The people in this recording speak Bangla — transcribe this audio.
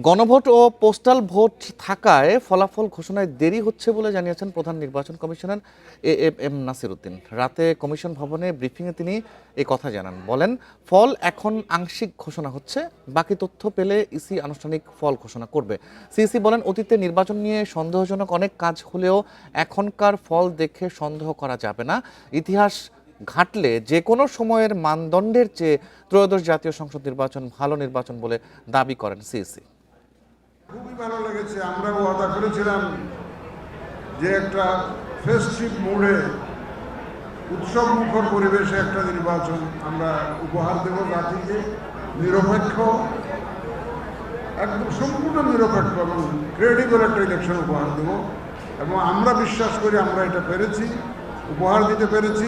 গণভোট ও পোস্টাল ভোট থাকায় ফলাফল ঘোষণায় দেরি হচ্ছে বলে জানিয়েছেন প্রধান নির্বাচন কমিশনার এএম নাসির উদ্দিন। রাতে কমিশন ভবনে ব্রিফিংয়ে তিনি এই কথা জানান। বলেন, ফল এখন আংশিক ঘোষণা হচ্ছে, বাকি তথ্য পেলে ইসি আনুষ্ঠানিক ফল ঘোষণা করবে। সিইসি বলেন, অতীতে নির্বাচন নিয়ে সন্দেহজনক অনেক কাজ হলেও এখনকার ফল দেখে সন্দেহ করা যাবে না। ইতিহাস ঘাটলে যে কোনো সময়ের মানদণ্ডের চেয়ে ত্রয়োদশ জাতীয় সংসদ নির্বাচন ভালো নির্বাচন বলে দাবি করেন সিইসি। খুবই ভালো লেগেছে। আমরা ওয়াদা করেছিলাম যে একটা ফেস্টিভ মুডে উৎসব মুখর পরিবেশে একটা নির্বাচন আমরা উপহার দেব জাতিকে। নিরপেক্ষ, একদম সম্পূর্ণ নিরপেক্ষ এবং ক্রেডিবল একটা ইলেকশন উপহার দেব, এবং আমরা বিশ্বাস করি আমরা এটা পেরেছি, উপহার দিতে পেরেছি।